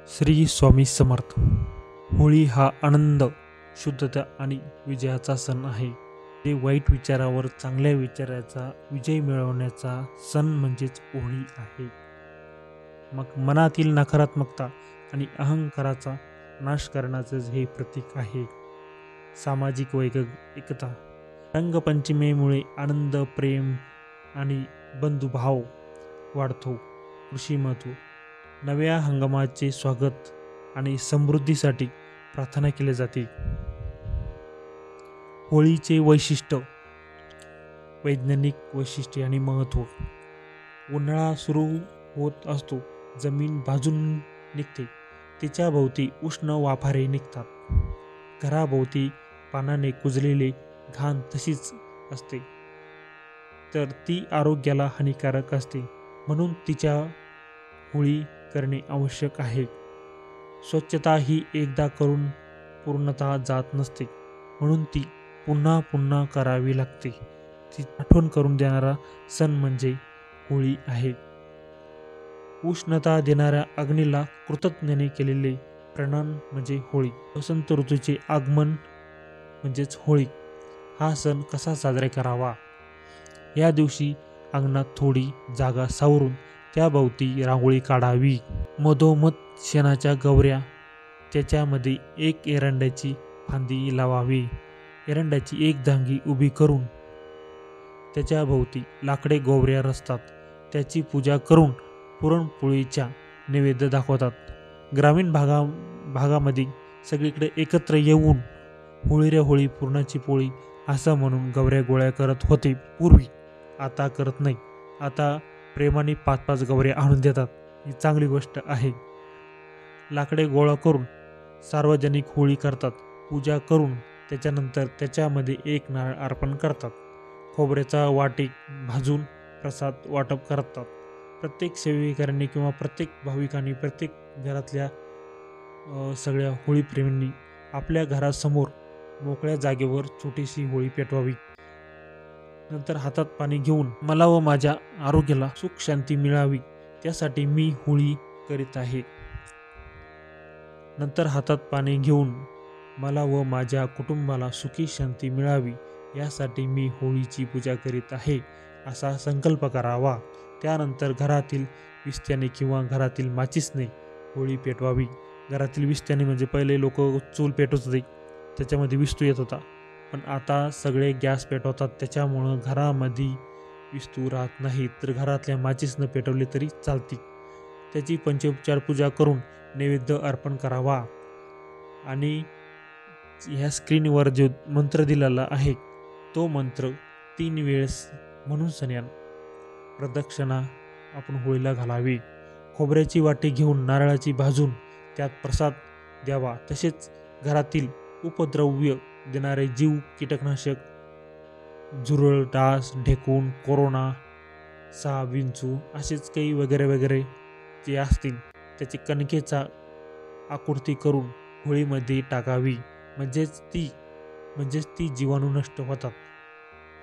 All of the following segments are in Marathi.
श्री स्वामी समर्थ. होळी हा आनंद, शुद्धता आणि विजयाचा सण आहे. ते वाईट विचारावर चांगल्या विचाराचा विजय मिळवण्याचा सण म्हणजेच होळी आहे. मग मनातील नकारात्मकता आणि अहंकाराचा नाश करण्याचे हे प्रतीक आहे. सामाजिक एकता. रंगपंचमीमुळे आनंद, प्रेम आणि बंधुभाव वाढतो. कृषी महत्त्व. नव्या हंगामाचे स्वागत आणि समृद्धीसाठी प्रार्थना केली जाते. होळीचे वैशिष्ट्य, वैज्ञानिक वैशिष्ट्ये आणि महत्त्व. उन्हाळा सुरू होत असतो, जमीन भाजून निघते, तिच्या भोवती उष्ण वाफारे निघतात. घराभोवती पानाने कुजलेले घाण तशीच असते, तर ती आरोग्याला हानिकारक असते, म्हणून तिच्या होळी करणे आवश्यक आहे. स्वच्छता ही एकदा करून पूर्णतः जात नसते, म्हणून ती पुन्हा पुन्हा करावी लागते. ती आठवण करून देणारा सण म्हणजे होळी आहे. उष्णता देणाऱ्या अग्नीला कृतज्ञतेने केलेले प्रणाम म्हणजे होळी. वसंत ऋतूचे आगमन म्हणजेच होळी. हा सण कसा साजरा करावा? या दिवशी अंगणात थोडी जागा सावरून त्याभोवती रांगोळी काढावी. मधोमध शेणाच्या गवऱ्या, त्याच्यामध्ये एक एरंडाची फांदी लावावी. एरंडाची एक धांगी उभी करून त्याच्याभोवती लाकडे गोवऱ्या रचतात. त्याची पूजा करून पुरणपोळीचा नैवेद्य दाखवतात. ग्रामीण भागामध्ये सगळीकडे एकत्र येऊन होळी रे होळी पुरणाची पोळी असं म्हणून गवऱ्या गोळ्या करत होते पूर्वी. आता करत नाही. आता प्रेमाने 5-5 गवऱ्या आणून देतात. ही चांगली गोष्ट आहे. लाकडे गोळा करून सार्वजनिक होळी करतात. पूजा करून त्याच्यानंतर त्याच्यामध्ये एक नारळ अर्पण करतात. खोबऱ्याचा वाटी भाजून प्रसाद वाटप करतात. प्रत्येक सेवेकरांनी किंवा प्रत्येक भाविकांनी, प्रत्येक घरातल्या सगळ्या होळीप्रेमींनी आपल्या घरासमोर मोकळ्या जागेवर छोटीशी होळी पेटवावी. नंतर हातात पाणी घेऊन मला व माझ्या आरोग्याला सुख शांती मिळावी त्यासाठी मी होळी करीत आहे. नंतर हातात पाणी घेऊन मला व माझ्या कुटुंबाला सुखी शांती मिळावी यासाठी मी होळीची पूजा करीत आहे असा संकल्प करावा. त्यानंतर घरातील विस्त्याने किंवा घरातील माचीसने होळी पेटवावी. घरातील विस्त्याने म्हणजे पहिले लोक चूल पेटवत होते, त्याच्यामध्ये विस्तू येत होता, पण आता सगळे गॅस पेटवतात, त्याच्यामुळं घरामध्ये विस्तू राहत नाही, तर घरातल्या माचीसनं पेटवले तरी चालते. त्याची पंचोपचार पूजा करून नैवेद्य अर्पण करावा. आणि ह्या स्क्रीनवर जो मंत्र दिलेला आहे तो मंत्र 3 वेळेस म्हणून सन्यान प्रदक्षिणा आपण होळीला घालावी. खोबऱ्याची वाटी घेऊन नारळाची भाजून त्यात प्रसाद द्यावा. तसेच घरातील उपद्रव्य देणारे जीव, कीटकनाशक, झुरळ, डास, ढेकूण, कोरोना, साप, विंचू असेच काही वगैरे वगैरे जे असतील त्याची कणकेचा आकृती करून होळीमध्ये टाकावी. म्हणजेच ती जीवाणू नष्ट होतात.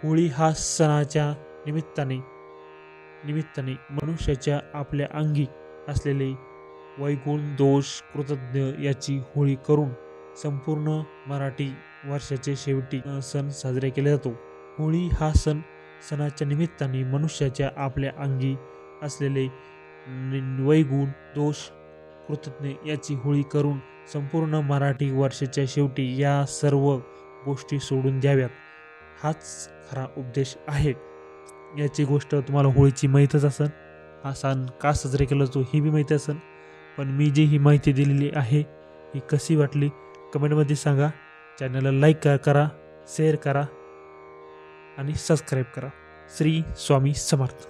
होळी हा सणाच्या निमित्ताने मनुष्याच्या आपल्या अंगी असलेले वैगुण, दोष, कृतज्ञ याची होळी करून संपूर्ण मराठी वर्षाचे शेवटी सण साजरे केले जातो. होळी हा सणाच्या निमित्ताने मनुष्याच्या आपल्या अंगी असलेले वैगुण, दोष, कृतज्ञ याची होळी करून संपूर्ण मराठी वर्षाच्या शेवटी या सर्व गोष्टी सोडून द्याव्यात, हाच खरा उपदेश आहे. याची गोष्ट तुम्हाला होळीची माहीतच असेल. हा सण का साजरा केला जातो ही बी माहिती असेल, पण मी जी ही माहिती दिलेली आहे ही कशी वाटली कमेंटमध्ये सांगा. चॅनलला लाईक करा, शेअर करा आणि सबस्क्राईब करा. श्री स्वामी समर्थ.